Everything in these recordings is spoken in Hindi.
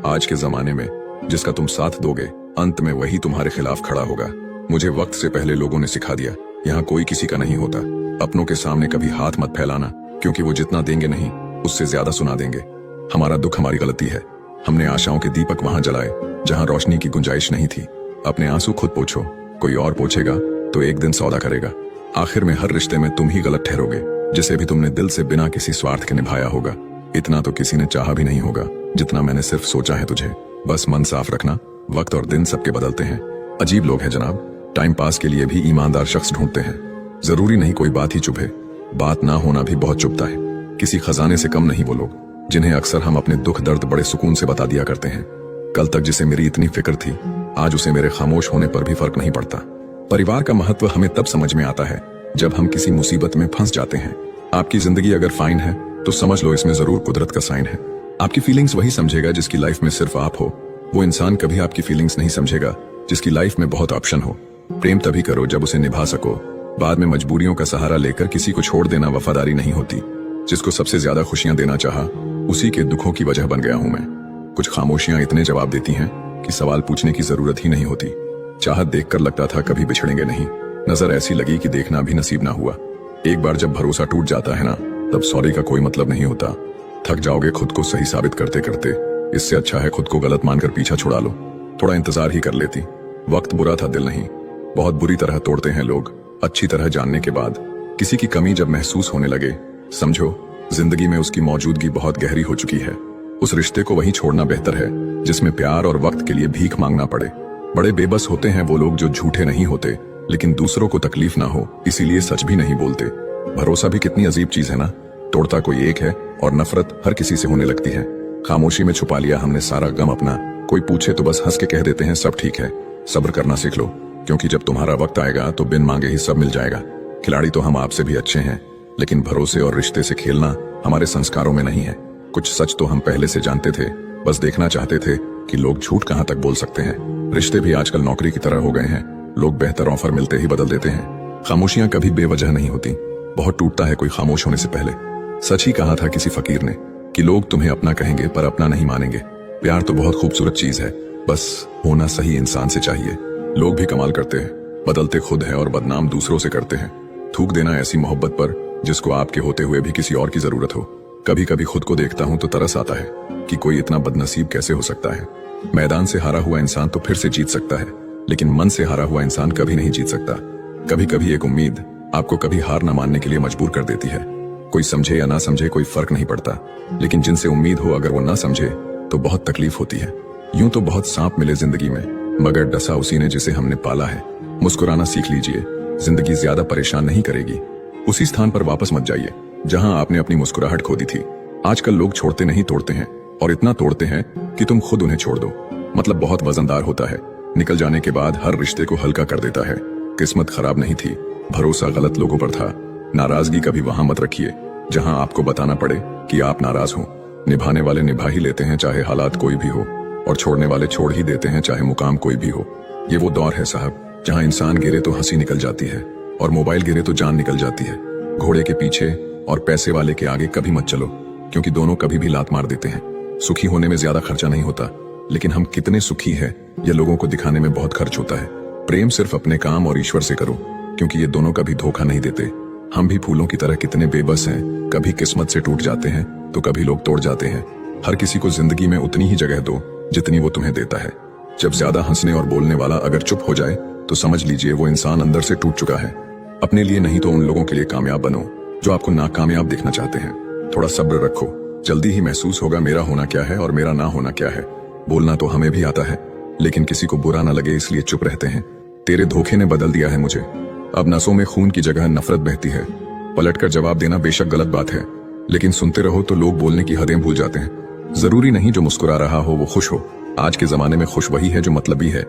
आज के जमाने में जिसका तुम साथ दोगे अंत में वही तुम्हारे खिलाफ खड़ा होगा। मुझे वक्त से पहले लोगों ने सिखा दिया, यहाँ कोई किसी का नहीं होता। अपनों के सामने कभी हाथ मत फैलाना, क्योंकि वो जितना देंगे नहीं उससे ज्यादा सुना देंगे। हमारा दुख हमारी गलती है। हमने आशाओं के दीपक वहां जलाए जहां रोशनी की गुंजाइश नहीं थी। अपने आंसू खुद पोछो, कोई और पोछेगा तो एक दिन सौदा करेगा। आखिर में हर रिश्ते में तुम ही गलत ठहरोगे, जिसे भी तुमने दिल से बिना किसी स्वार्थ के निभाया होगा। इतना तो किसी ने चाहा भी नहीं होगा जितना मैंने सिर्फ सोचा है तुझे। बस मन साफ रखना, वक्त और दिन सबके बदलते हैं। अजीब लोग हैं जनाब, टाइम पास के लिए भी ईमानदार शख्स ढूंढते हैं। जरूरी नहीं कोई बात ही चुभे, बात ना होना भी बहुत चुभता है। किसी खजाने से कम नहीं वो लोग, जिन्हें अक्सर हम अपने दुख दर्द बड़े सुकून से बता दिया करते हैं। कल तक जिसे मेरी इतनी फिक्र थी, आज उसे मेरे खामोश होने पर भी फर्क नहीं पड़ता। परिवार का महत्व हमें तब समझ में आता है जब हम किसी मुसीबत में फंस जाते हैं। आपकी जिंदगी अगर फाइन है तो समझ लो इसमें जरूर कुदरत का साइन है। आपकी फीलिंग्स वही समझेगा जिसकी लाइफ में सिर्फ आप हो। वो इंसान कभी आपकी फीलिंग्स नहीं समझेगा जिसकी लाइफ में बहुत ऑप्शन हो। प्रेम तभी करो जब उसे निभा सको। बाद में मजबूरियों का सहारा लेकर किसी को छोड़ देना वफादारी नहीं होती। जिसको सबसे ज्यादा खुशियां देना चाहा, उसी के दुखों की वजह बन गया हूं मैं। कुछ खामोशियां इतने जवाब देती हैं कि सवाल पूछने की जरूरत ही नहीं होती। चाहत देखकर लगता था कभी बिछड़ेंगे नहीं, नजर ऐसी लगी कि देखना भी नसीब ना हुआ। एक बार जब भरोसा टूट जाता है ना, तब सॉरी का कोई मतलब नहीं होता। थक जाओगे खुद को सही साबित करते करते। इससे अच्छा है खुद को गलत मानकर पीछा छुड़ा लो। थोड़ा इंतजार ही कर लेती। वक्त बुरा था, दिल नहीं। बहुत बुरी तरह तोड़ते हैं लोग अच्छी तरह जानने के बाद। किसी की कमी जब महसूस होने लगे, समझो जिंदगी में उसकी मौजूदगी बहुत गहरी हो चुकी है। उस रिश्ते को वहीं छोड़ना बेहतर है जिसमें प्यार और वक्त के लिए भीख मांगना पड़े। बड़े बेबस होते हैं वो लोग जो झूठे नहीं होते, लेकिन दूसरों को तकलीफ ना हो इसीलिए सच भी नहीं बोलते। भरोसा भी कितनी अजीब चीज है ना, तोड़ता कोई एक है और नफरत हर किसी से होने लगती है। खामोशी में छुपा लिया हमने सारा गम अपना। कोई पूछे तो बस हंस के कह देते हैं सब ठीक है। सब्र करना सीख लो, क्योंकि जब तुम्हारा वक्त आएगा तो बिन मांगे ही सब मिल जाएगा। खिलाड़ी तो हम आपसे भी अच्छे हैं, लेकिन भरोसे और रिश्ते से खेलना हमारे संस्कारों में नहीं है। कुछ सच तो हम पहले से जानते थे, बस देखना चाहते थे कि लोग झूठ कहां तक बोल सकते हैं। रिश्ते भी आजकल नौकरी की तरह हो गए हैं, लोग बेहतर ऑफर मिलते ही बदल देते हैं। खामोशियां कभी बेवजह नहीं होती, बहुत टूटता है कोई खामोश होने से पहले। सच ही कहा था किसी फकीर ने कि लोग तुम्हें अपना कहेंगे पर अपना नहीं मानेंगे। प्यार तो बहुत खूबसूरत चीज है, बस होना सही इंसान से चाहिए। लोग भी कमाल करते हैं, बदलते खुद है और बदनाम दूसरों से करते हैं। थूक देना ऐसी मोहब्बत पर जिसको आपके होते हुए भी किसी और की जरूरत हो। कभी कभी खुद को देखता हूं तो तरस आता है कि कोई इतना बदनसीब कैसे हो सकता है। मैदान से हारा हुआ इंसान तो फिर से जीत सकता है, लेकिन मन से हारा हुआ इंसान कभी नहीं जीत सकता। कभी कभी एक उम्मीद आपको कभी हार न मानने के लिए मजबूर कर देती है। कोई समझे या ना समझे कोई फर्क नहीं पड़ता, लेकिन जिनसे उम्मीद हो अगर वो ना समझे तो बहुत तकलीफ होती है। यूं तो बहुत सांप मिले जिंदगी में, मगर डसा उसी ने जिसे हमने पाला है। मुस्कुराना सीख लीजिए, जिंदगी ज्यादा परेशान नहीं करेगी। उसी स्थान पर वापस मत जाइए जहां आपने अपनी मुस्कुराहट खो दी थी। आजकल लोग छोड़ते नहीं तोड़ते हैं, और इतना तोड़ते हैं कि तुम खुद उन्हें छोड़ दो। मतलब बहुत वजनदार होता है, निकल जाने के बाद हर रिश्ते को हल्का कर देता है। किस्मत खराब नहीं थी, भरोसा गलत लोगों पर था। नाराजगी कभी वहां मत रखिए जहां आपको बताना पड़े कि आप नाराज हो। निभाने वाले निभा ही लेते हैं चाहे हालात कोई भी हो, और छोड़ने वाले छोड़ ही देते हैं चाहे मुकाम कोई भी हो। ये वो दौर है साहब जहां इंसान गिरे तो हंसी निकल जाती है और मोबाइल गिरे तो जान निकल जाती है। घोड़े के पीछे और पैसे वाले के आगे कभी मत चलो, क्योंकि दोनों कभी भी लात मार देते हैं। सुखी होने में ज्यादा खर्चा नहीं होता, लेकिन हम कितने सुखी हैं यह लोगों को दिखाने में बहुत खर्च होता है। प्रेम सिर्फ अपने काम और ईश्वर से करो, क्योंकि ये दोनों कभी धोखा नहीं देते। हम भी फूलों की तरह कितने बेबस हैं, कभी किस्मत से टूट जाते हैं तो कभी लोग तोड़ जाते हैं। हर किसी को जिंदगी में उतनी ही जगह दो जितनी वो तुम्हें देता है। जब ज्यादा हंसने और बोलने वाला अगर चुप हो जाए तो समझ लीजिए वो इंसान अंदर से टूट चुका है। अपने लिए नहीं तो उन लोगों के लिए कामयाब बनो जो आपको नाकामयाब देखना चाहते हैं। थोड़ा सब्र रखो, जल्दी ही महसूस होगा मेरा होना क्या है और मेरा ना होना क्या है। बोलना तो हमें भी आता है, लेकिन किसी को बुरा ना लगे इसलिए चुप रहते हैं। तेरे धोखे ने बदल दिया है मुझे, अब नसों में खून की जगह नफरत बहती है। पलटकर जवाब देना बेशक गलत बात है, लेकिन सुनते रहो तो लोग बोलने की हदें भूल जाते हैं। जरूरी नहीं जो मुस्कुरा रहा हो वो खुश हो। आज के जमाने में खुश वही है जो मतलबी है।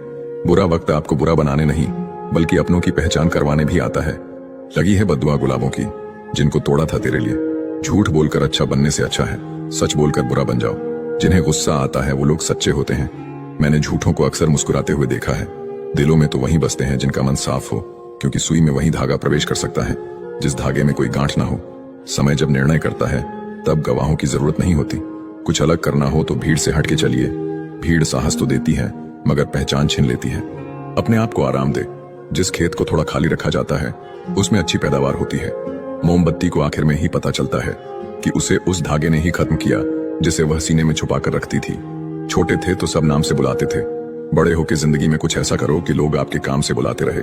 बुरा वक्त आपको बुरा बनाने नहीं, बल्कि अपनों की पहचान करवाने भी आता है। लगी है बद्दुआ गुलाबों की जिनको तोड़ा था तेरे लिए। झूठ बोलकर अच्छा बनने से अच्छा है सच बोलकर बुरा बन जाओ। जिन्हें गुस्सा आता है वो लोग सच्चे होते हैं। मैंने झूठों को अक्सर मुस्कुराते हुए देखा है। दिलों में तो वही बसते हैं जिनका मन साफ हो, क्योंकि सुई में वही धागा प्रवेश कर सकता है जिस धागे में कोई गांठ ना हो। समय जब निर्णय करता है तब गवाहों की जरूरत नहीं होती। कुछ अलग करना हो तो भीड़ से हटके चलिए, भीड़ साहस तो देती है मगर पहचान छीन लेती है। अपने आप को आराम दे। जिस खेत को थोड़ा खाली रखा जाता है उसमें अच्छी पैदावार होती है। मोमबत्ती को आखिर में ही पता चलता है कि उसे उस धागे ने ही खत्म किया जिसे वह सीने में छुपा कर रखती थी। छोटे थे तो सब नाम से बुलाते थे। बड़े होकर जिंदगी में कुछ ऐसा करो कि लोग आपके काम से बुलाते रहे।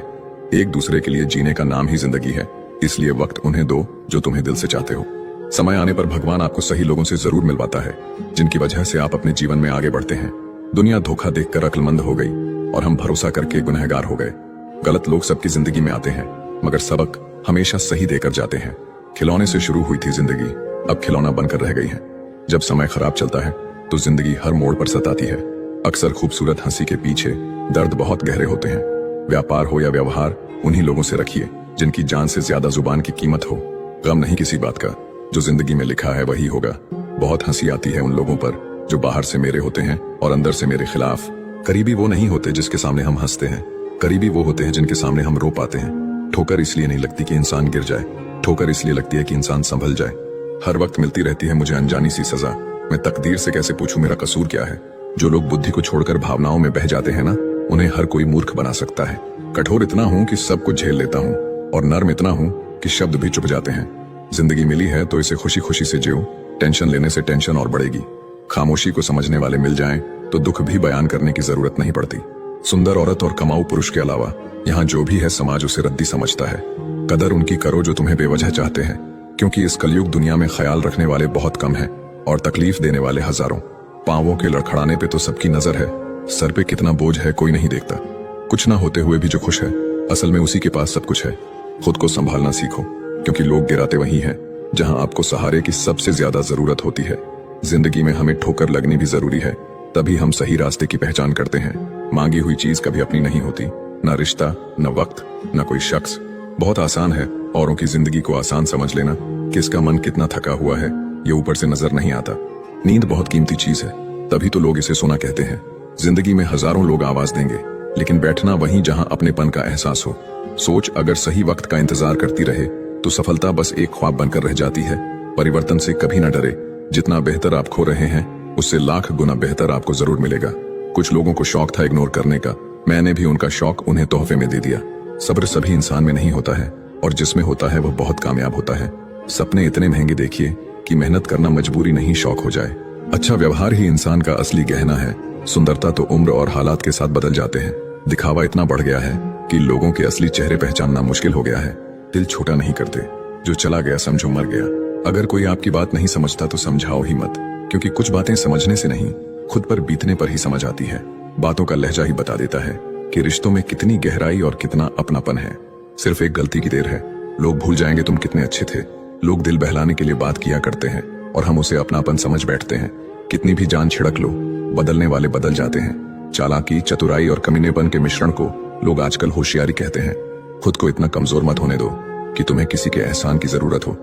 एक दूसरे के लिए जीने का नाम ही जिंदगी है, इसलिए वक्त उन्हें दो जो तुम्हें दिल से चाहते हो। समय आने पर भगवान आपको सही लोगों से जरूर मिलवाता है जिनकी वजह से आप अपने जीवन में आगे बढ़ते हैं। दुनिया धोखा देखकर अक्लमंद हो गई और हम भरोसा करके गुनहगार हो गए। गलत लोग सबकी जिंदगी में आते हैं मगर सबक हमेशा सही देकर जाते हैं। खिलौने से शुरू हुई थी जिंदगी, अब खिलौना बनकर रह गई है। जब समय खराब चलता है तो जिंदगी हर मोड़ पर सताती है। अक्सर खूबसूरत हंसी के पीछे दर्द बहुत गहरे होते हैं। व्यापार हो या व्यवहार, उन्हीं लोगों से रखिए जिनकी जान से ज्यादा जुबान की कीमत हो। गम नहीं किसी बात का, जो जिंदगी में लिखा है वही होगा। बहुत हंसी आती है उन लोगों पर जो बाहर से मेरे होते हैं और अंदर से मेरे खिलाफ। करीबी वो नहीं होते जिसके सामने हम हंसते हैं, करीबी वो होते हैं जिनके सामने हम रो पाते हैं। ठोकर इसलिए नहीं लगती कि इंसान गिर जाए, ठोकर इसलिए लगती है कि इंसान संभल जाए। हर वक्त मिलती रहती है मुझे अनजानी सी सजा। मैं तकदीर से कैसे पूछूं मेरा कसूर क्या है। जो लोग बुद्धि को छोड़कर भावनाओं में बह जाते हैं ना, उन्हें हर कोई मूर्ख बना सकता है। कठोर इतना हूं कि सब कुछ झेल लेता हूं और नर्म इतना हूं कि शब्द भी चुप जाते हैं। जिंदगी मिली है तो इसे खुशी खुशी से जियो। टेंशन लेने से टेंशन और बढ़ेगी। खामोशी को समझने वाले मिल जाएं तो दुख भी बयान करने की जरूरत नहीं पड़ती। सुंदर औरत और कमाऊ पुरुष के अलावा यहाँ जो भी है समाज उसे रद्दी समझता है। कदर उनकी करो जो तुम्हें बेवजह चाहते हैं, क्योंकि इस कलयुग दुनिया में ख्याल रखने वाले बहुत कम हैं और तकलीफ देने वाले हजारों। पांवों के लड़खड़ाने पे तो सबकी नजर है, सर पे कितना बोझ है कोई नहीं देखता। कुछ ना होते हुए भी जो खुश है, असल में उसी के पास सब कुछ है। खुद को संभालना सीखो, क्योंकि लोग गिराते वही हैं जहां आपको सहारे की सबसे ज्यादा जरूरत होती है। जिंदगी में हमें ठोकर लगनी भी जरूरी है, तभी हम सही रास्ते की पहचान करते हैं। मांगी हुई चीज कभी अपनी नहीं होती, न रिश्ता, न वक्त, न कोई शख्स। बहुत आसान है औरों की जिंदगी को आसान समझ लेना। किसका मन कितना थका हुआ है ये ऊपर से नजर नहीं आता। नींद बहुत कीमती चीज है, तभी तो लोग इसे सोना कहते हैं। जिंदगी में हजारों लोग आवाज देंगे, लेकिन बैठना वहीं जहां अपनेपन का एहसास हो। सोच अगर सही वक्त का इंतजार करती रहे तो सफलता बस एक ख्वाब बनकर रह जाती है। परिवर्तन से कभी न डरे, जितना बेहतर आप खो रहे हैं उससे लाख गुना बेहतर आपको जरूर मिलेगा। कुछ लोगों को शौक था इग्नोर करने का, मैंने भी उनका शौक उन्हें तोहफे में दे दिया। सब्र सभी इंसान में नहीं होता है और जिसमें होता है वह बहुत कामयाब होता है। सपने इतने महंगे देखिए कि मेहनत करना मजबूरी नहीं शौक हो जाए। अच्छा व्यवहार ही इंसान का असली गहना है। सुंदरता तो उम्र और हालात के साथ बदल जाते हैं। दिखावा इतना बढ़ गया है कि लोगों के असली चेहरे पहचानना मुश्किल हो गया है। दिल छोटा नहीं करते, जो चला गया समझो मर गया। अगर कोई आपकी बात नहीं समझता तो समझाओ ही मत, क्योंकि कुछ बातें समझने से नहीं खुद पर बीतने पर ही समझ आती है। बातों का लहजा ही बता देता है कि रिश्तों में कितनी गहराई और कितना अपनापन है। सिर्फ एक गलती की देर है, लोग भूल जाएंगे तुम कितने अच्छे थे। लोग दिल बहलाने के लिए बात किया करते हैं और हम उसे अपनापन समझ बैठते हैं। कितनी भी जान छिड़क लो, बदलने वाले बदल जाते हैं। चालाकी, चतुराई और कमीनेपन के मिश्रण को लोग आजकल होशियारी कहते हैं। खुद को इतना कमजोर मत होने दो कि तुम्हें किसी के एहसान की जरूरत हो।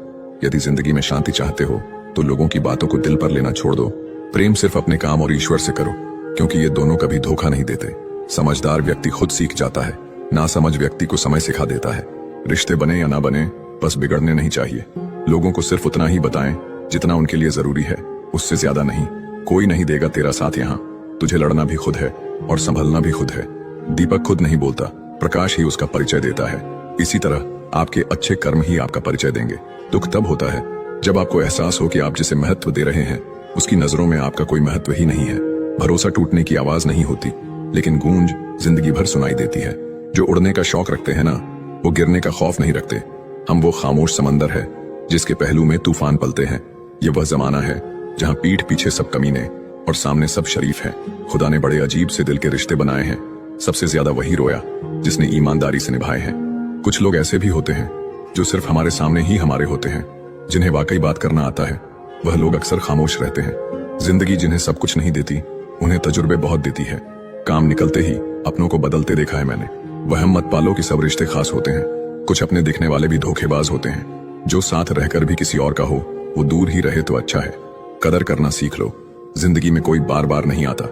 यदि जिंदगी में शांति चाहते हो तो लोगों की बातों को दिल पर लेना छोड़ दो। प्रेम सिर्फ अपने काम और ईश्वर से करो, क्योंकि ये दोनों कभी धोखा नहीं देते। समझदार व्यक्ति खुद सीख जाता है, नासमझ व्यक्ति को समय सिखा देता है। रिश्ते बने या ना बने, बस बिगड़ने नहीं चाहिए। लोगों को सिर्फ उतना ही बताएं जितना उनके लिए जरूरी है, उससे ज्यादा नहीं। कोई नहीं देगा तेरा साथ यहाँ, तुझे लड़ना भी खुद है और संभलना भी खुद है। दीपक खुद नहीं बोलता, प्रकाश ही उसका परिचय देता है। इसी तरह आपके अच्छे कर्म ही आपका परिचय देंगे। दुख तब होता है जब आपको एहसास हो कि आप जिसे महत्व दे रहे हैं उसकी नजरों में आपका कोई महत्व ही नहीं है। भरोसा टूटने की आवाज नहीं होती, लेकिन गूंज जिंदगी भर सुनाई देती है। जो उड़ने का शौक रखते हैं ना, वो गिरने का खौफ नहीं रखते। हम वो खामोश समंदर है जिसके पहलू में तूफान पलते हैं। ये वह जमाना है जहाँ पीठ पीछे सब कमीने और सामने सब शरीफ हैं। खुदा ने बड़े अजीब से दिल के रिश्ते बनाए हैं। सबसे ज्यादा वही रोया जिसने ईमानदारी से निभाए हैं। कुछ लोग ऐसे भी होते हैं जो सिर्फ हमारे सामने ही हमारे होते हैं। जिन्हें वाकई बात करना आता है वह लोग अक्सर खामोश रहते हैं। जिंदगी जिन्हें सब कुछ नहीं देती उन्हें तजुर्बे बहुत देती है। काम निकलते ही अपनों को बदलते देखा है मैंने। वहम मत पालो कि सब रिश्ते खास होते हैं। कुछ अपने दिखने वाले भी धोखेबाज होते हैं। जो साथ रहकर भी किसी और का हो वो दूर ही रहे तो अच्छा है। कदर करना सीख लो। जिंदगी में कोई बार बार नहीं आता।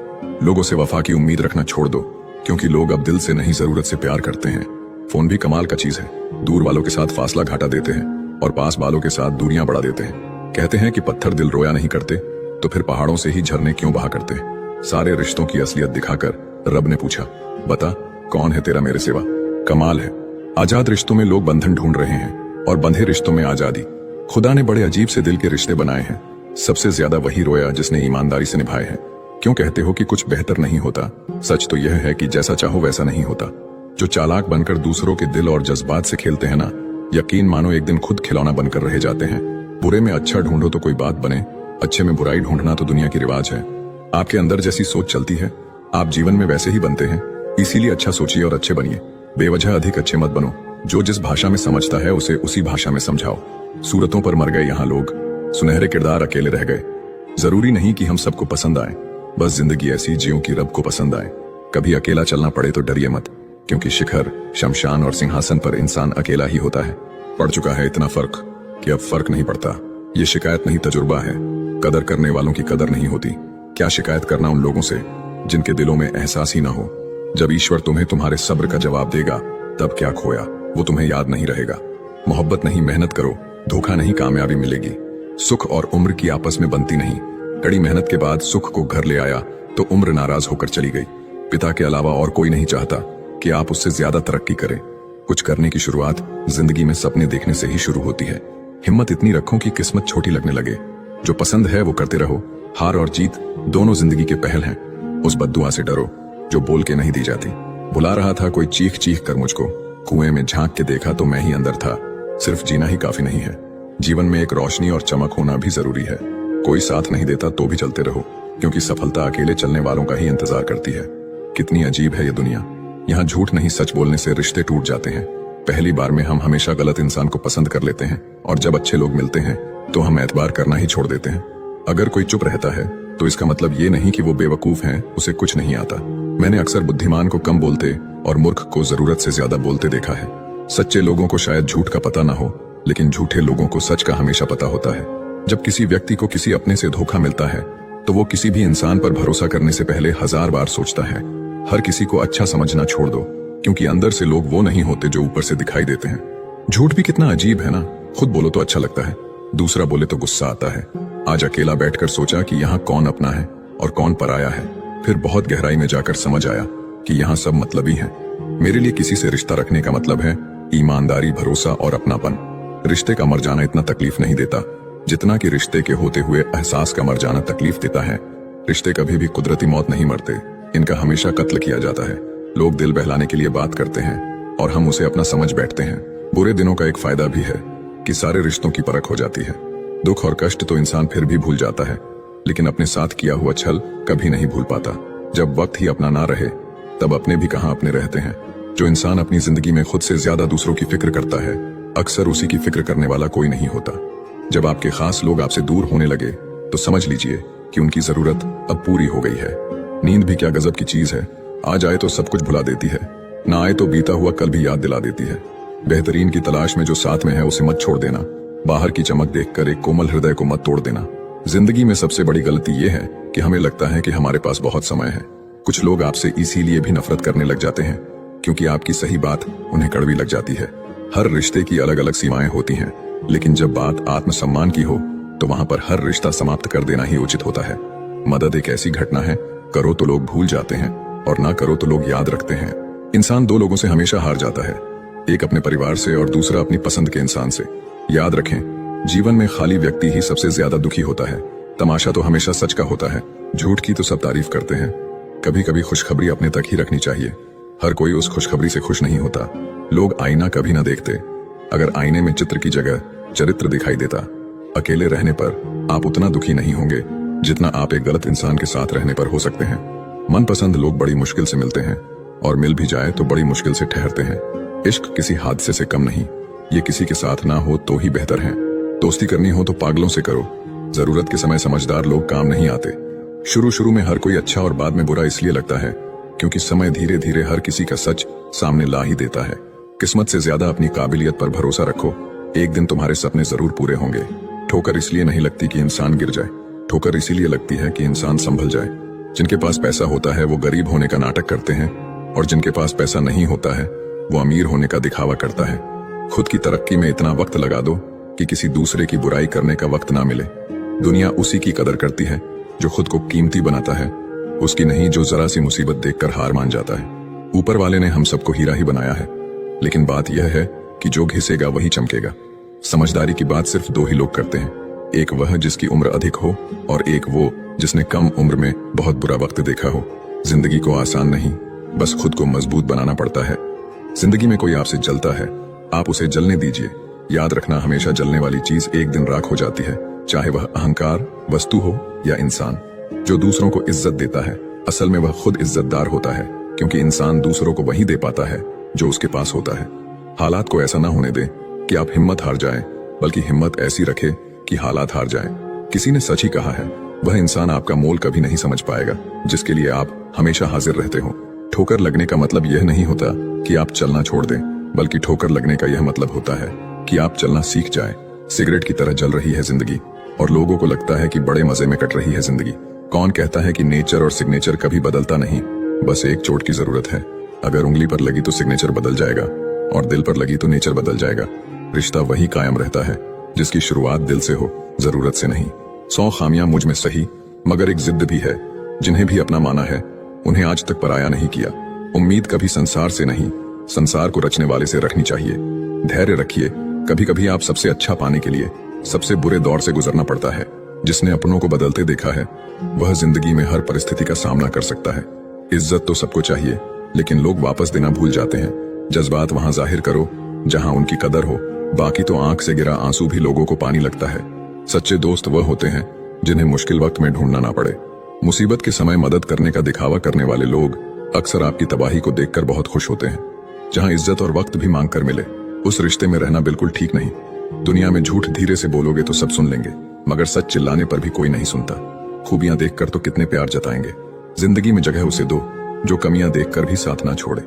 लोगों से वफा की उम्मीद रखना छोड़ दो, क्योंकि लोग अब दिल से नहीं जरूरत से प्यार करते हैं। फोन भी कमाल का चीज है। दूर वालों के साथ फासला घाटा देते हैं और पास वालों के साथ दूरियां बढ़ा देते हैं। कहते हैं कि पत्थर दिल रोया नहीं करते, तो फिर पहाड़ों से ही झरने क्यों बहा करते। सारे रिश्तों की असलियत दिखाकर रब ने पूछा, बता कौन है तेरा मेरे सिवा। कमाल है, आजाद रिश्तों में लोग बंधन ढूंढ रहे हैं और बंधे रिश्तों में आजादी। खुदा ने बड़े अजीब से दिल के रिश्ते बनाए हैं। सबसे ज्यादा वही रोया जिसने ईमानदारी से निभाए हैं। क्यों कहते हो कि कुछ बेहतर नहीं होता? सच तो यह है कि जैसा चाहो वैसा नहीं होता। जो चालाक बनकर दूसरों के दिल और जज्बात से खेलते हैं ना, यकीन मानो एक दिन खुद खिलौना बनकर रह जाते हैं। बुरे में अच्छा ढूंढो तो कोई बात बने, अच्छे में बुराई ढूंढना तो दुनिया की रिवाज है। आपके अंदर जैसी सोच चलती है, आप जीवन में वैसे ही बनते हैं। इसीलिए अच्छा सोचिए और अच्छे बनिए। बेवजह अधिक अच्छे मत बनो। जो जिस भाषा में समझता है उसे उसी भाषा में समझाओ। सूरतों पर मर गए यहाँ लोग, सुनहरे किरदार अकेले रह गए। जरूरी नहीं कि हम सबको पसंद आए, बस जिंदगी ऐसी जियो कि रब को पसंद आए। कभी अकेला चलना पड़े तो डरिए मत, क्योंकि शिखर, शमशान और सिंहासन पर इंसान अकेला ही होता है। पड़ चुका है इतना फर्क कि अब फर्क नहीं पड़ता। ये शिकायत नहीं, तजुर्बा है। कदर करने वालों की कदर नहीं होती। क्या शिकायत करना उन लोगों से जिनके दिलों में एहसास ही ना हो। जब ईश्वर तुम्हें तुम्हारे सब्र का जवाब देगा, तब क्या खोया वो तुम्हें याद नहीं रहेगा। मोहब्बत नहीं, मेहनत करो। धोखा नहीं, कामयाबी मिलेगी। सुख और उम्र की आपस में बनती नहीं। कड़ी मेहनत के बाद सुख को घर ले आया तो उम्र नाराज होकर चली गई। पिता के अलावा और कोई नहीं चाहता कि आप उससे ज्यादा तरक्की करें। कुछ करने की शुरुआत जिंदगी में सपने देखने से ही शुरू होती है। हिम्मत इतनी रखो कि किस्मत छोटी लगने लगे। जो पसंद है वो करते रहो। हार और जीत दोनों जिंदगी के पहल हैं। उस बद्दुआ से डरो जो बोल के नहीं दी जाती। बुला रहा था कोई चीख चीख कर मुझको, कुएं में झांक के देखा तो मैं ही अंदर था। सिर्फ जीना ही काफी नहीं है, जीवन में एक रोशनी और चमक होना भी जरूरी है। कोई साथ नहीं देता तो भी चलते रहो, क्योंकि सफलता अकेले चलने वालों का ही इंतजार करती है। कितनी अजीब है ये दुनिया। यहाँ झूठ नहीं, सच बोलने से रिश्ते टूट जाते हैं। पहली बार में हम हमेशा गलत इंसान को पसंद कर लेते हैं, और जब अच्छे लोग मिलते हैं तो हम एतबार करना ही छोड़ देते हैं। अगर कोई चुप रहता है तो इसका मतलब ये नहीं कि वो बेवकूफ है, उसे कुछ नहीं आता। मैंने अक्सर बुद्धिमान को कम बोलते और मूर्ख को जरूरत से ज्यादा बोलते देखा है। सच्चे लोगों को शायद झूठ का पता ना हो, लेकिन झूठे लोगों को सच का हमेशा पता होता है। जब किसी व्यक्ति को किसी अपने से धोखा मिलता है तो वो किसी भी इंसान पर भरोसा करने से पहले 1000 बार सोचता है। हर किसी को अच्छा समझना छोड़ दो, क्योंकि अंदर से लोग वो नहीं होते जो ऊपर से दिखाई देते हैं। झूठ भी कितना अजीब है ना। खुद बोलो तो अच्छा लगता है, दूसरा बोले तो गुस्सा आता है। आज अकेला बैठकर सोचा कि यहाँ कौन अपना है और कौन पराया है। फिर बहुत गहराई में जाकर समझ आया कि यहाँ सब मतलबी हैं। मेरे लिए किसी से रिश्ता रखने का मतलब है ईमानदारी, भरोसा और अपनापन। रिश्ते का मर जाना इतना तकलीफ नहीं देता जितना कि रिश्ते के होते हुए एहसास का मर जाना तकलीफ देता है। रिश्ते कभी भी कुदरती मौत नहीं मरते, इनका हमेशा कत्ल किया जाता है। लोग दिल बहलाने के लिए बात करते हैं और हम उसे अपना समझ बैठते हैं। बुरे दिनों का एक फायदा भी है कि सारे रिश्तों की परख हो जाती है। दुख और कष्ट तो इंसान फिर भी भूल जाता है, लेकिन अपने साथ किया हुआ छल कभी नहीं भूल पाता। जब वक्त ही अपना ना रहे तब अपने भी कहां अपने रहते हैं। जो इंसान अपनी जिंदगी में खुद से ज्यादा दूसरों की फिक्र करता है, अक्सर उसी की फिक्र करने वाला कोई नहीं होता। जब आपके खास लोग आपसे दूर होने लगे तो समझ लीजिए कि उनकी जरूरत अब पूरी हो गई है। नींद भी क्या गजब की चीज है। आ जाए तो सब कुछ भुला देती है, ना आए तो बीता हुआ कल भी याद दिला देती है। बेहतरीन की तलाश में जो साथ में है उसे मत छोड़ देना। बाहर की चमक देखकर एक कोमल हृदय को मत तोड़ देना। जिंदगी में सबसे बड़ी गलती ये है कि हमें लगता है कि हमारे पास बहुत समय है। कुछ लोग आपसे इसीलिए भी नफरत करने लग जाते हैं क्योंकि आपकी सही बात उन्हें कड़वी लग जाती है। हर रिश्ते की अलग अलग सीमाएं होती हैं, लेकिन जब बात आत्मसम्मान की हो तो वहां पर हर रिश्ता समाप्त कर देना ही उचित होता है। मदद एक ऐसी घटना है, करो तो लोग भूल जाते हैं और ना करो तो लोग याद रखते हैं। इंसान दो लोगों से हमेशा हार जाता है, एक अपने परिवार से और दूसरा अपनी पसंद के इंसान से। याद रखें, जीवन में खाली व्यक्ति ही सबसे ज्यादा दुखी होता है। तमाशा तो हमेशा सच का होता है, झूठ की तो सब तारीफ करते हैं। कभी कभी खुशखबरी अपने तक ही रखनी चाहिए। हर कोई उस खुशखबरी से खुश नहीं होता। लोग आईना कभी ना देखते। अगर आईने में चित्र की जगह चरित्र दिखाई देता, अकेले रहने पर आप उतना दुखी नहीं होंगे जितना आप एक गलत इंसान के साथ रहने पर हो सकते हैं। मनपसंद लोग बड़ी मुश्किल से मिलते हैं और मिल भी जाए तो बड़ी मुश्किल से ठहरते हैं। इश्क किसी हादसे से कम नहीं, ये किसी के साथ ना हो तो ही बेहतर है। दोस्ती करनी हो तो पागलों से करो। जरूरत के समय समझदार लोग काम नहीं आते। शुरू शुरू में हर कोई अच्छा और बाद में बुरा इसलिए लगता है क्योंकि समय धीरे धीरे हर किसी का सच सामने ला ही देता है। किस्मत से ज्यादा अपनी काबिलियत पर भरोसा रखो, एक दिन तुम्हारे सपने जरूर पूरे होंगे। ठोकर इसलिए नहीं लगती कि इंसान गिर जाए, ठोकर इसीलिए लगती है कि इंसान संभल जाए। जिनके पास पैसा होता है वो गरीब होने का नाटक करते हैं, और जिनके पास पैसा नहीं होता है वो अमीर होने का दिखावा करता है। खुद की तरक्की में इतना वक्त लगा दो कि किसी दूसरे की बुराई करने का वक्त ना मिले। दुनिया उसी की कदर करती है जो खुद को कीमती बनाता है। उसकी नहीं जो जरा सी मुसीबत देखकर हार मान जाता है। ऊपर वाले ने हम सबको हीरा ही बनाया है, लेकिन बात यह है कि जो घिसेगा वही चमकेगा। समझदारी की बात सिर्फ दो ही लोग करते हैं, एक वह जिसकी उम्र अधिक हो और एक वो जिसने कम उम्र में बहुत बुरा वक्त देखा हो। जिंदगी को आसान नहीं, बस खुद को मजबूत बनाना पड़ता है। जिंदगी में कोई आपसे जलता है, आप उसे जलने दीजिए। याद रखना, हमेशा जलने वाली चीज एक दिन राख हो जाती है, चाहे वह अहंकार, वस्तु हो या इंसान। जो दूसरों को इज्जत देता है, असल में वह खुद इज्जतदार होता है, क्योंकि इंसान दूसरों को वही दे पाता है जो उसके पास होता है। हालात को ऐसा ना होने दें कि आप हिम्मत हार जाएं, बल्कि हिम्मत ऐसी रखें कि हालात हार जाएं। किसी ने सच ही कहा है, वह इंसान आपका मोल कभी नहीं समझ पाएगा जिसके लिए आप हमेशा हाजिर रहते हो। ठोकर लगने का मतलब यह नहीं होता कि आप चलना छोड़ दें, बल्कि ठोकर लगने का यह मतलब होता है कि आप चलना सीख जाएं। सिगरेट की तरह जल रही है जिंदगी और लोगों को लगता है कि बड़े मजे में कट रही है जिंदगी। कौन कहता है कि नेचर और सिग्नेचर कभी बदलता नहीं, बस एक चोट की जरूरत है। अगर उंगली पर लगी तो सिग्नेचर बदल जाएगा और दिल पर लगी तो नेचर बदल जाएगा। रिश्ता वही कायम रहता है जिसकी शुरुआत दिल से हो, जरूरत से नहीं। 100 खामियां मुझ में सही, मगर एक जिद भी है। जिन्हें भी अपना माना है, उन्हें आज तक पराया नहीं किया। उम्मीद कभी संसार से नहीं, संसार को रचने वाले से रखनी चाहिए। धैर्य रखिए, कभी कभी आप सबसे अच्छा पाने के लिए सबसे बुरे दौर से गुजरना पड़ता है। जिसने अपनों को बदलते देखा है, वह जिंदगी में हर परिस्थिति का सामना कर सकता है। इज्जत तो सबको चाहिए, लेकिन लोग वापस देना भूल जाते हैं। जज्बात वहां जाहिर करो जहां उनकी कदर हो, बाकी तो आंख से गिरा आंसू भी लोगों को पानी लगता है। सच्चे दोस्त वह होते हैं जिन्हें मुश्किल वक्त में ढूंढना ना पड़े। मुसीबत के समय मदद करने का दिखावा करने वाले लोग अक्सर आपकी तबाही को देखकर बहुत खुश होते हैं। जहां इज्जत और वक्त भी मांग कर मिले, उस रिश्ते में रहना बिल्कुल ठीक नहीं। दुनिया में झूठ धीरे से बोलोगे तो सब सुन लेंगे, मगर सच चिल्लाने पर भी कोई नहीं सुनता। खूबियां देखकर तो कितने प्यार जताएंगे। जिंदगी में जगह उसे दो जो कमियां देखकर भी साथ ना छोड़े।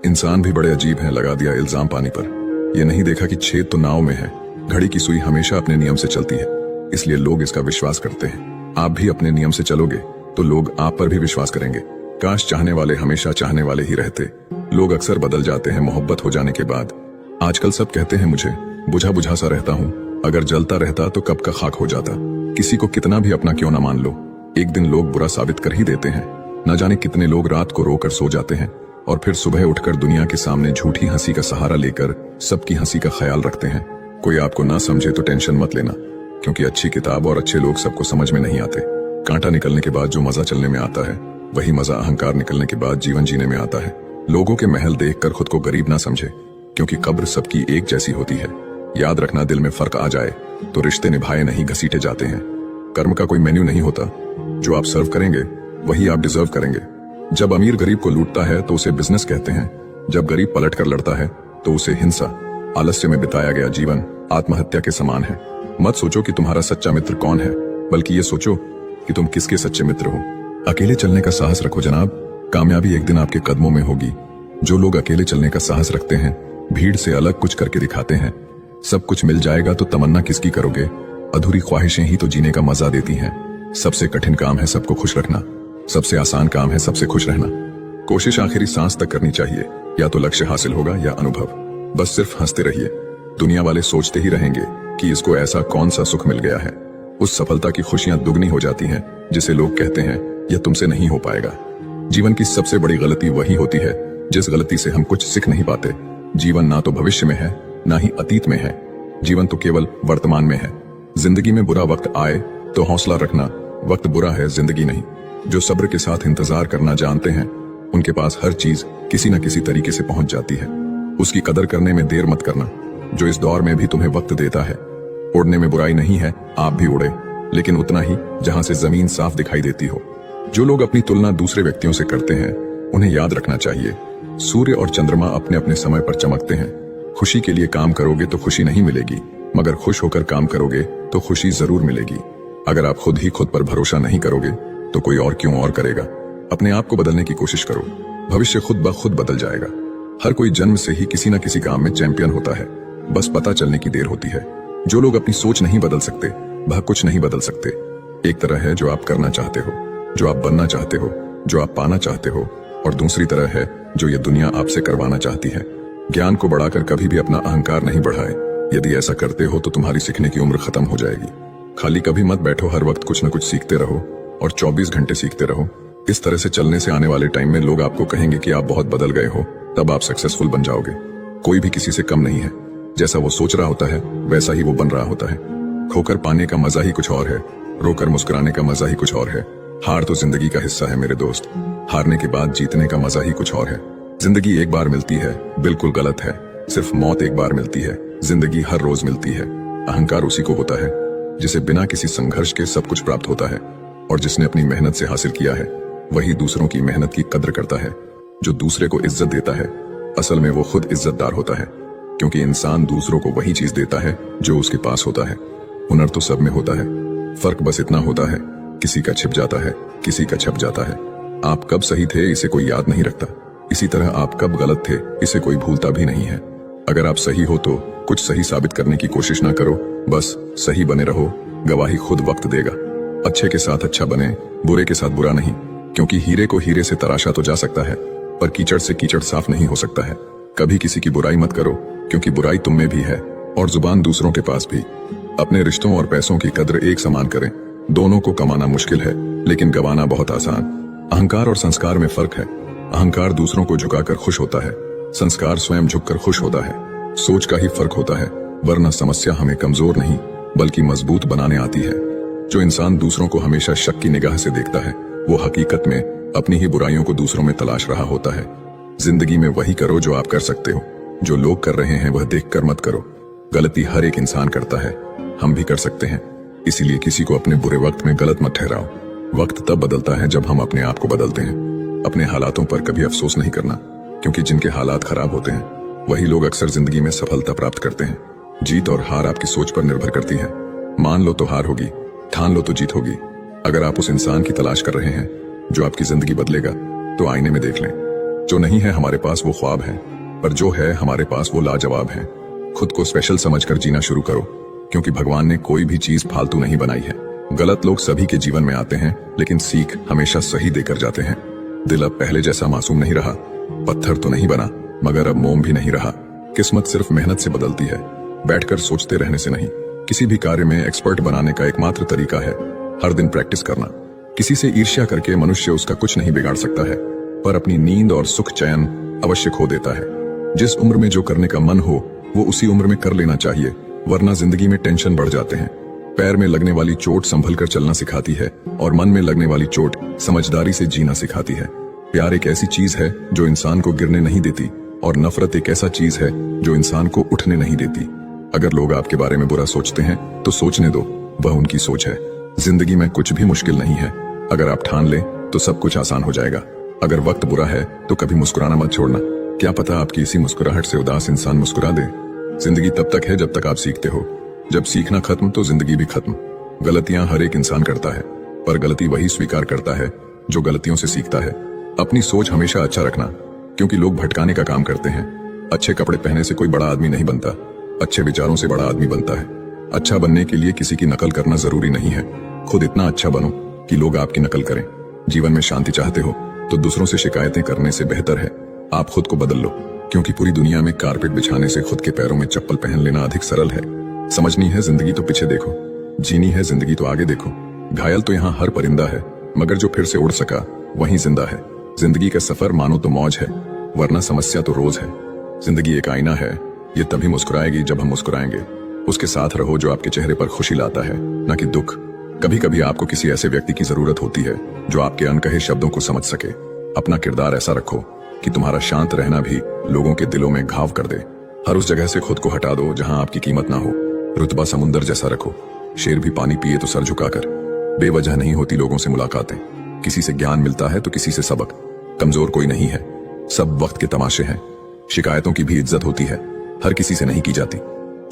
इंसान भी बड़े अजीब हैं, लगा दिया इल्जाम पानी पर। यह नहीं देखा कि छेद तो नाव में है। घड़ी की सुई हमेशा अपने नियम से चलती है, इसलिए लोग इसका विश्वास करते हैं। आप भी अपने नियम से चलोगे तो लोग आप पर भी विश्वास करेंगे। काश चाहने वाले हमेशा चाहने वाले ही रहते। लोग अक्सर बदल जाते हैं मोहब्बत हो जाने के बाद। आजकल सब कहते हैं मुझे बुझा बुझा सा रहता हूँ, अगर जलता रहता तो कब का खाक हो जाता। किसी को कितना भी अपना क्यों ना मान लो, एक दिन लोग बुरा साबित कर ही देते हैं। न जाने कितने लोग रात को रोकर सो जाते हैं और फिर सुबह उठकर दुनिया के सामने झूठी हंसी का सहारा लेकर सबकी हंसी का ख्याल रखते हैं। कोई आपको ना समझे तो टेंशन मत लेना, क्योंकि अच्छी किताब और अच्छे लोग सबको समझ में नहीं आते। कांटा निकलने के बाद जो मजा चलने में आता है, वही मजा अहंकार निकलने के बाद जीवन जीने में आता है। लोगों के महल देखकर खुद को गरीब ना समझे, क्योंकि कब्र सबकी एक जैसी होती है। याद रखना, दिल में फर्क आ जाए तो रिश्ते निभाए नहीं घसीटे जाते हैं। कर्म का कोई मेन्यू नहीं होता, जो आप सर्व करेंगे वही आप डिजर्व करेंगे। जब अमीर गरीब को लूटता है तो उसे बिजनेस कहते हैं, जब गरीब पलट कर लड़ता है तो उसे हिंसा। आलस्य में बिताया गया जीवन आत्महत्या के समान है। मत सोचो कि तुम्हारा सच्चा मित्र कौन है, बल्कि ये सोचो कि तुम किसके सच्चे मित्र हो। अकेले चलने का साहस रखो जनाब, कामयाबी एक दिन आपके कदमों में होगी। जो लोग अकेले चलने का साहस रखते हैं, भीड़ से अलग कुछ करके दिखाते हैं। सब कुछ मिल जाएगा तो तमन्ना किसकी करोगे? अधूरी ख्वाहिशें ही तो जीने का मजा देती हैं। सबसे कठिन काम है सबको खुश रखना, सबसे आसान काम है सबसे खुश रहना। कोशिश आखिरी सांस तक करनी चाहिए, या तो लक्ष्य हासिल होगा या अनुभव। बस सिर्फ हंसते रहिए। दुनिया वाले सोचते ही रहेंगे कि इसको ऐसा कौन सा सुख मिल गया है। उस सफलता की खुशियां दुगनी हो जाती हैं जिसे लोग कहते हैं यह तुमसे नहीं हो पाएगा। जीवन की सबसे बड़ी गलती वही होती है जिस गलती से हम कुछ सीख नहीं पाते। जीवन ना तो भविष्य में है, ना ही अतीत में है। जीवन तो केवल वर्तमान में है। जिंदगी में बुरा वक्त आए तो हौसला रखना, वक्त बुरा है जिंदगी नहीं। जो सब्र के साथ इंतजार करना जानते हैं, उनके पास हर चीज किसी न किसी तरीके से पहुंच जाती है। उसकी कदर करने में देर मत करना, जो इस दौर में भी तुम्हें वक्त देता है। उड़ने में बुराई नहीं है, आप भी उड़े, लेकिन उतना ही जहां से जमीन साफ दिखाई देती हो। जो लोग अपनी तुलना दूसरे व्यक्तियों से करते हैं, उन्हें याद रखना चाहिए, सूर्य और चंद्रमा अपने अपने समय पर चमकते हैं। खुशी के लिए काम करोगे तो खुशी नहीं मिलेगी, मगर खुश होकर काम करोगे तो खुशी जरूर मिलेगी। अगर आप खुद ही खुद पर भरोसा नहीं करोगे तो कोई और क्यों और करेगा। अपने आप को बदलने की कोशिश करो, भविष्य खुद ब खुद बदल जाएगा। हर कोई जन्म से ही किसी न किसी काम में चैंपियन होता है, बस पता चलने की देर होती है। जो लोग अपनी सोच नहीं बदल सकते, वह कुछ नहीं बदल सकते। एक तरह है जो आप करना चाहते हो, जो आप बनना चाहते हो, जो आप पाना चाहते हो, और दूसरी तरह है जो ये दुनिया आपसे करवाना चाहती है। ज्ञान को बढ़ाकर कभी भी अपना अहंकार नहीं बढ़ाए। यदि ऐसा करते हो तो तुम्हारी सीखने की उम्र खत्म हो जाएगी। खाली कभी मत बैठो, हर वक्त कुछ न कुछ सीखते रहो और 24 घंटे सीखते रहो। इस तरह से चलने से आने वाले टाइम में लोग आपको कहेंगे कि आप बहुत बदल गए हो, तब आप सक्सेसफुल बन जाओगे। कोई भी किसी से कम नहीं है। जैसा वो सोच रहा होता है वैसा ही वो बन रहा होता है। खोकर पाने का मजा ही कुछ और है, रोकर मुस्कुराने का मजा ही कुछ और है। हार तो जिंदगी का हिस्सा है मेरे दोस्त। हारने के बाद जीतने का मजा ही कुछ और है। जिंदगी एक बार मिलती है, बिल्कुल गलत है। सिर्फ मौत एक बार मिलती है, जिंदगी हर रोज मिलती है। अहंकार उसी को होता है जिसे बिना किसी संघर्ष के सब कुछ प्राप्त होता है, और जिसने अपनी मेहनत से हासिल किया है वही दूसरों की मेहनत की कद्र करता है। जो दूसरे को इज्जत देता है असल में वो खुद इज्जतदार होता है, क्योंकि इंसान दूसरों को वही चीज देता है जो उसके पास होता है। हुनर तो सब में होता है, फर्क बस इतना होता है किसी का छिप जाता है, किसी का छप जाता है। आप कब सही थे इसे कोई याद नहीं रखता, इसी तरह आप कब गलत थे इसे कोई भूलता भी नहीं है। अगर आप सही हो तो कुछ सही साबित करने की कोशिश ना करो, बस सही बने रहो। गवाही खुद वक्त देगा। अच्छे के साथ अच्छा बने, बुरे के साथ बुरा नहीं, क्योंकि हीरे को हीरे से तराशा तो जा सकता है पर कीचड़ से कीचड़ साफ नहीं हो सकता है। कभी किसी की बुराई मत करो, क्योंकि बुराई तुम में भी है और जुबान दूसरों के पास भी। अपने रिश्तों और पैसों की कद्र एक समान करें। दोनों को कमाना मुश्किल है लेकिन गवाना बहुत आसान। अहंकार और संस्कार में फर्क है। अहंकार दूसरों को झुकाकर खुश होता है, संस्कार स्वयं झुककर खुश होता है। सोच का ही फर्क होता है, वरना समस्या हमें कमजोर नहीं बल्कि मजबूत बनाने आती है। जो इंसान दूसरों को हमेशा शक की निगाह से देखता है वो हकीकत में अपनी ही बुराइयों को दूसरों में तलाश रहा होता है। जिंदगी में वही करो जो आप कर सकते हो, जो लोग कर रहे हैं वह देखकर मत करो। गलती हर एक इंसान करता है, हम भी कर सकते हैं, इसीलिए किसी को अपने बुरे वक्त में गलत मत ठहराओ। वक्त तब बदलता है जब हम अपने आप को बदलते हैं। अपने हालातों पर कभी अफसोस नहीं करना, क्योंकि जिनके हालात खराब होते हैं वही लोग अक्सर जिंदगी में सफलता प्राप्त करते हैं। जीत और हार आपकी सोच पर निर्भर करती है। मान लो तो हार होगी, ठान लो तो जीत होगी। अगर आप उस इंसान की तलाश कर रहे हैं जो आपकी जिंदगी बदलेगा तो आईने में देख लें। जो नहीं है हमारे पास वो ख्वाब है, पर जो है हमारे पास वो लाजवाब है। खुद को स्पेशल समझकर जीना शुरू करो, क्योंकि भगवान ने कोई भी चीज फालतू नहीं बनाई है। गलत लोग सभी के जीवन में आते हैं, लेकिन सीख हमेशा सही देकर जाते हैं। दिल अब पहले जैसा मासूम नहीं रहा, पत्थर तो नहीं बना मगर अब मोम भी नहीं रहा। किस्मत सिर्फ मेहनत से बदलती है, बैठकर सोचते रहने से नहीं। किसी भी कार्य में एक्सपर्ट बनाने का एकमात्र तरीका है हर दिन प्रैक्टिस करना। किसी से ईर्ष्या करके मनुष्य उसका कुछ नहीं बिगाड़ सकता है, पर अपनी नींद और सुख चैन अवश्य खो देता है। जिस उम्र में जो करने का मन हो वो उसी उम्र में कर लेना चाहिए, वरना जिंदगी में टेंशन बढ़ जाते हैं। पैर में लगने वाली चोट संभल कर चलना सिखाती है और मन में लगने वाली चोट समझदारी से जीना सिखाती है। प्यार एक ऐसी चीज है जो इंसान को गिरने नहीं देती, और नफरत एक ऐसा चीज है जो इंसान को उठने नहीं देती। अगर लोग आपके बारे में बुरा सोचते हैं तो सोचने दो, वह उनकी सोच है। जिंदगी में कुछ भी मुश्किल नहीं है, अगर आप ठान लें तो सब कुछ आसान हो जाएगा। अगर वक्त बुरा है तो कभी मुस्कुराना मत छोड़ना, क्या पता आपकी इसी मुस्कुराहट से उदास इंसान मुस्कुरा दे। जिंदगी तब तक है जब तक आप सीखते हो, जब सीखना खत्म तो जिंदगी भी खत्म। गलतियां हर एक इंसान करता है, पर गलती वही स्वीकार करता है जो गलतियों से सीखता है। अपनी सोच हमेशा अच्छा रखना, क्योंकि लोग भटकाने का काम करते हैं। अच्छे कपड़े पहने से कोई बड़ा आदमी नहीं बनता, अच्छे विचारों से बड़ा आदमी बनता है। अच्छा बनने के लिए किसी की नकल करना जरूरी नहीं है, खुद इतना अच्छा बनो कि लोग आपकी नकल करें। जीवन में शांति चाहते हो तो दूसरों से शिकायतें करने से बेहतर है आप खुद को बदल लो, क्योंकि पूरी दुनिया में कारपेट बिछाने से खुद के पैरों में चप्पल पहन लेना अधिक सरल है। समझनी है जिंदगी तो पीछे देखो, जीनी है जिंदगी तो आगे देखो। घायल तो यहाँ हर परिंदा है, मगर जो फिर से उड़ सका वही जिंदा है। जिंदगी का सफर मानो तो मौज है, वरना समस्या तो रोज है। जिंदगी एक आईना है, ये तभी मुस्कुराएगी जब हम मुस्कुराएंगे। उसके साथ रहो जो आपके चेहरे पर खुशी लाता है, न कि दुख। कभी कभी आपको किसी ऐसे व्यक्ति की जरूरत होती है जो आपके अनकहे शब्दों को समझ सके। अपना किरदार ऐसा रखो कि तुम्हारा शांत रहना भी लोगों के दिलों में घाव कर दे। हर उस जगह से खुद को हटा दो जहां आपकी कीमत ना हो। रुतबा समुंदर जैसा रखो, शेर भी पानी पिए तो सर झुकाकर। बेवजह नहीं होती लोगों से मुलाकातें, किसी से ज्ञान मिलता है तो किसी से सबक। कमजोर कोई नहीं है, सब वक्त के तमाशे हैं। शिकायतों की भी इज्जत होती है, हर किसी से नहीं की जाती।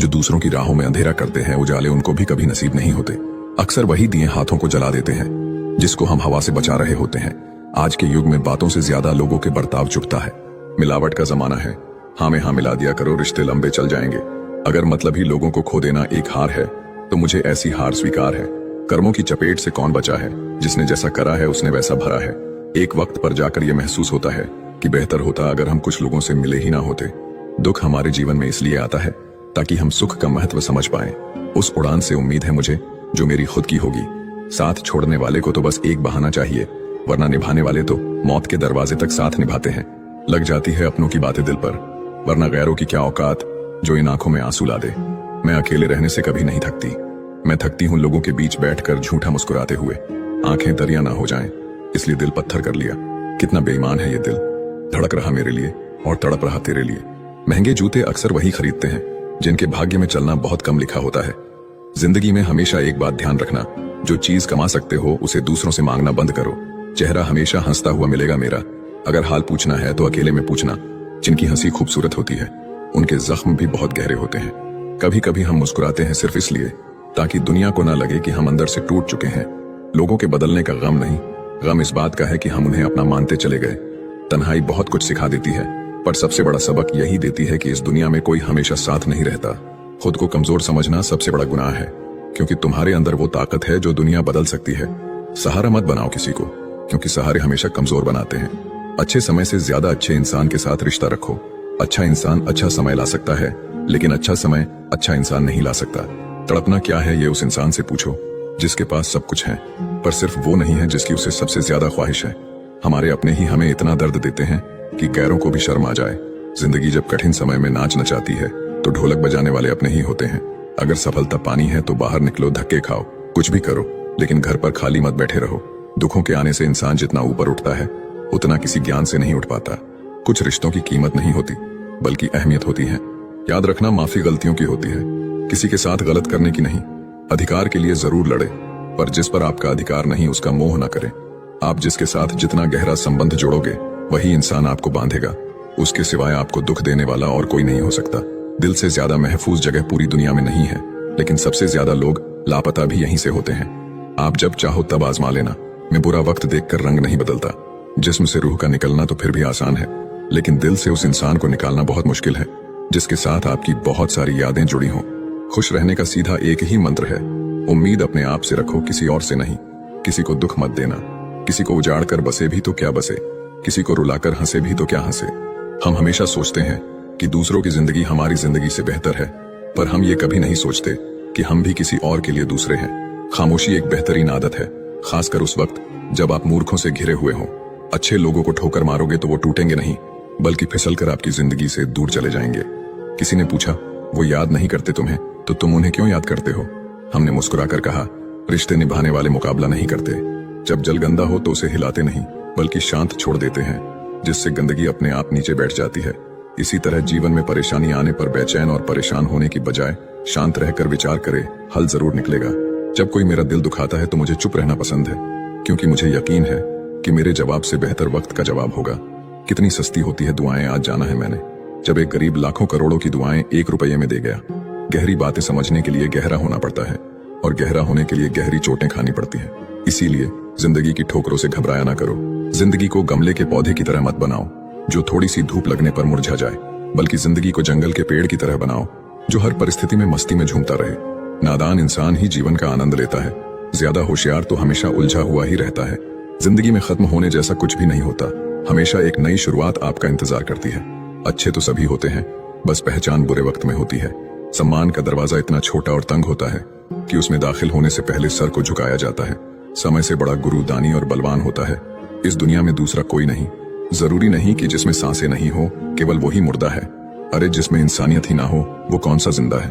जो दूसरों की राहों में अंधेरा करते हैं उजाले उनको भी कभी नसीब नहीं होते। अक्सर वही दिए हाथों को जला देते हैं जिसको हम हवा से बचा रहे होते हैं। आज के युग में बातों से ज्यादा लोगों के बर्ताव चुभता है। मिलावट का जमाना है, हाँ में हाँ मिला दिया करो, रिश्ते लंबे चल जाएंगे। अगर मतलब ही लोगों को खो देना एक हार है तो मुझे ऐसी हार स्वीकार है। कर्मों की चपेट से कौन बचा है, जिसने जैसा करा है उसने वैसा भरा है। एक वक्त पर जाकर यह महसूस होता है कि बेहतर होता अगर हम कुछ लोगों से मिले ही ना होते। दुख हमारे जीवन में इसलिए आता है ताकि हम सुख का महत्व समझ पाएं। उस उड़ान से उम्मीद है मुझे जो मेरी खुद की होगी। साथ छोड़ने वाले को तो बस एक बहाना चाहिए वरना निभाने वाले तो मौत के दरवाजे तक साथ निभाते हैं। लग जाती है अपनों की बातें दिल पर, वरना गैरों की क्या औकात जो इन आंखों में आंसू ला दे। मैं अकेले रहने से कभी नहीं थकती। मैं थकती हूँ लोगों के बीच बैठकर झूठा मुस्कुराते हुए। आंखें दरिया ना हो जाएं, इसलिए दिल पत्थर कर लिया। कितना बेईमान है ये दिल, धड़क रहा मेरे लिए और तड़प रहा तेरे लिए। महंगे जूते अक्सर वही खरीदते हैं जिनके भाग्य में चलना बहुत कम लिखा होता है। जिंदगी में हमेशा एक बात ध्यान रखना, जो चीज कमा सकते हो उसे दूसरों से मांगना बंद करो। चेहरा हमेशा हंसता हुआ मिलेगा मेरा, अगर हाल पूछना है तो अकेले में पूछना। जिनकी हंसी खूबसूरत होती है उनके जख्म भी बहुत गहरे होते हैं। कभी कभी हम मुस्कुराते हैं सिर्फ इसलिए ताकि दुनिया को ना लगे कि हम अंदर से टूट चुके हैं। लोगों के बदलने का गम नहीं, गम इस बात का है कि हम उन्हें अपना मानते चले गए। तन्हाई बहुत कुछ सिखा देती है, पर सबसे बड़ा सबक यही देती है कि इस दुनिया में कोई हमेशा साथ नहीं रहता। खुद को कमजोर समझना सबसे बड़ा गुनाह है, क्योंकि तुम्हारे अंदर वो ताकत है जो दुनिया बदल सकती है। सहारा मत बनाओ किसी को, क्योंकि सहारे हमेशा कमजोर बनाते हैं। अच्छे समय से ज्यादा अच्छे इंसान के साथ रिश्ता रखो। अच्छा इंसान अच्छा समय ला सकता है, लेकिन अच्छा समय अच्छा इंसान नहीं ला सकता। तड़पना क्या है ये उस इंसान से पूछो जिसके पास सब कुछ है, पर सिर्फ वो नहीं है जिसकी उसे सबसे ज्यादा ख्वाहिश है। हमारे अपने ही हमें इतना दर्द देते हैं कि गैरों को भी शर्म आ जाए। जिंदगी जब कठिन समय में नाच नचाती है तो ढोलक बजाने वाले अपने ही होते हैं। अगर सफलता पानी है तो बाहर निकलो, धक्के खाओ, कुछ भी करो, लेकिन घर पर खाली मत बैठे रहो। दुखों के आने से इंसान जितना ऊपर उठता है उतना किसी ज्ञान से नहीं उठ पाता। कुछ रिश्तों की कीमत नहीं होती बल्कि अहमियत होती है। याद रखना, माफी गलतियों की होती है, किसी के साथ गलत करने की नहीं। अधिकार के लिए जरूर लड़े, पर जिस पर आपका अधिकार नहीं उसका मोह न करें। आप जिसके साथ जितना गहरा संबंध जोड़ोगे वही इंसान आपको बांधेगा। उसके सिवाय आपको दुख देने वाला और कोई नहीं हो सकता। दिल से ज्यादा महफूज जगह पूरी दुनिया में नहीं है, लेकिन सबसे ज्यादा लोग लापता भी यहीं से होते हैं। आप जब चाहो तब आजमा लेना। मैं बुरा वक्त देखकर रंग नहीं बदलता। जिस्म से रूह का निकलना तो फिर भी आसान है, लेकिन दिल से उस इंसान को निकालना बहुत मुश्किल है जिसके साथ आपकी बहुत सारी यादें जुड़ी हों। खुश रहने का सीधा एक ही मंत्र है, उम्मीद अपने आप से रखो, किसी और से नहीं। किसी को दुख मत देना। किसी को उजाड़ कर बसे भी तो क्या बसे, किसी को रुलाकर हंसे भी तो क्या हंसे। हम हमेशा सोचते हैं कि दूसरों की जिंदगी हमारी जिंदगी से बेहतर है, पर हम ये कभी नहीं सोचते कि हम भी किसी और के लिए दूसरे हैं। खामोशी एक बेहतरीन आदत है, खासकर उस वक्त जब आप मूर्खों से घिरे हुए हों। अच्छे लोगों को ठोकर मारोगे तो वो टूटेंगे नहीं, बल्कि फिसलकर आपकी जिंदगी से दूर चले जाएंगे। किसी ने पूछा, वो याद नहीं करते तुम्हें तो तुम उन्हें क्यों याद करते हो? हमने मुस्कुराकर कहा, रिश्ते निभाने वाले मुकाबला नहीं करते। जब जल गंदा हो तो उसे हिलाते नहीं, बल्कि शांत छोड़ देते हैं, जिससे गंदगी अपने आप नीचे बैठ जाती है। इसी तरह जीवन में परेशानी आने पर बेचैन और परेशान होने की बजाय शांत रहकर विचार करे, हल जरूर निकलेगा। जब कोई मेरा दिल दुखाता है तो मुझे चुप रहना पसंद है, क्योंकि मुझे यकीन है कि मेरे जवाब से बेहतर वक्त का जवाब होगा। कितनी सस्ती होती है दुआएं, आज जाना है मैंने। जब एक गरीब लाखों करोड़ों की दुआएं 1 रुपये में दे गया। गहरी बातें समझने के लिए गहरा होना पड़ता है, और गहरा होने के लिए गहरी चोटें खानी पड़ती है। इसीलिए जिंदगी की ठोकरों से घबराया ना करो। जिंदगी को गमले के पौधे की तरह मत बनाओ जो थोड़ी सी धूप लगने पर मुरझा जाए, बल्कि जिंदगी को जंगल के पेड़ की तरह बनाओ जो हर परिस्थिति में मस्ती में झूमता रहे। नादान इंसान ही जीवन का आनंद लेता है, ज्यादा होशियार तो हमेशा उलझा हुआ ही रहता है। जिंदगी में खत्म होने जैसा कुछ भी नहीं होता, हमेशा एक नई शुरुआत आपका इंतजार करती है। अच्छे तो सभी होते हैं, बस पहचान बुरे वक्त में होती है। सम्मान का दरवाजा इतना छोटा और तंग होता है कि उसमें दाखिल होने से पहले सर को झुकाया जाता है। समय से बड़ा गुरु दानी और बलवान होता है। इस दुनिया में दूसरा कोई नहीं। जरूरी नहीं कि जिसमें सांसें नहीं हो केवल वही मुर्दा है। अरे जिसमें इंसानियत ही ना हो वो कौन सा जिंदा है।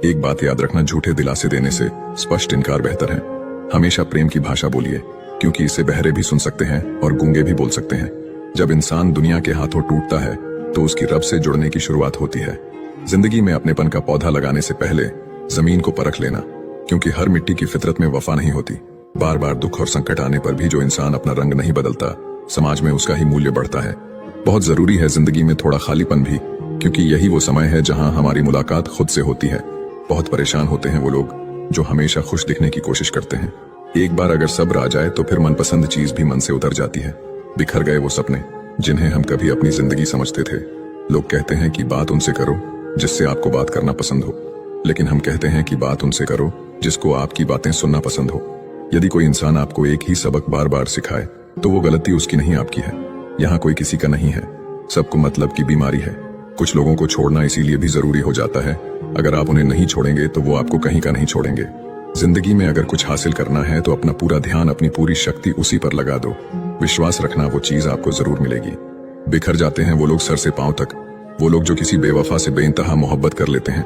एक बात याद रखना, झूठे दिलासे देने से स्पष्ट इनकार बेहतर है। हमेशा प्रेम की भाषा बोलिए, क्योंकि इसे बहरे भी सुन सकते हैं और गूंगे भी बोल सकते हैं। जब इंसान दुनिया के हाथों टूटता है तो उसकी रब से जुड़ने की शुरुआत होती है। जिंदगी में अपनेपन का पौधा लगाने से पहले जमीन को परख लेना, क्योंकि हर मिट्टी की फितरत में वफा नहीं होती। बार बार दुख और संकट आने पर भी जो इंसान अपना रंग नहीं बदलता, समाज में उसका ही मूल्य बढ़ता है। बहुत जरूरी है जिंदगी में थोड़ा खालीपन भी, क्योंकि यही वो समय है जहां हमारी मुलाकात खुद से होती है। बहुत परेशान होते हैं वो लोग जो हमेशा खुश दिखने की कोशिश करते हैं। एक बार अगर सब्र आ जाए तो फिर मनपसंद चीज भी मन से उतर जाती है। बिखर गए वो सपने जिन्हें हम कभी अपनी जिंदगी समझते थे। लोग कहते हैं कि बात उनसे करो जिससे आपको बात करना पसंद हो, लेकिन हम कहते हैं कि बात उनसे करो जिसको आपकी बातें सुनना पसंद हो। यदि कोई इंसान आपको एक ही सबक बार बार सिखाए तो वो गलती उसकी नहीं आपकी है। यहाँ कोई किसी का नहीं है, सबको मतलब की बीमारी है। कुछ लोगों को छोड़ना इसीलिए भी जरूरी हो जाता है, अगर आप उन्हें नहीं छोड़ेंगे तो वो आपको कहीं का नहीं छोड़ेंगे। जिंदगी में अगर कुछ हासिल करना है तो अपना पूरा ध्यान, अपनी पूरी शक्ति उसी पर लगा दो। विश्वास रखना, वो चीज आपको जरूर मिलेगी। बिखर जाते हैं वो लोग सर से पांव तक, वो लोग जो किसी बेवफा से बेइंतहा मोहब्बत कर लेते हैं।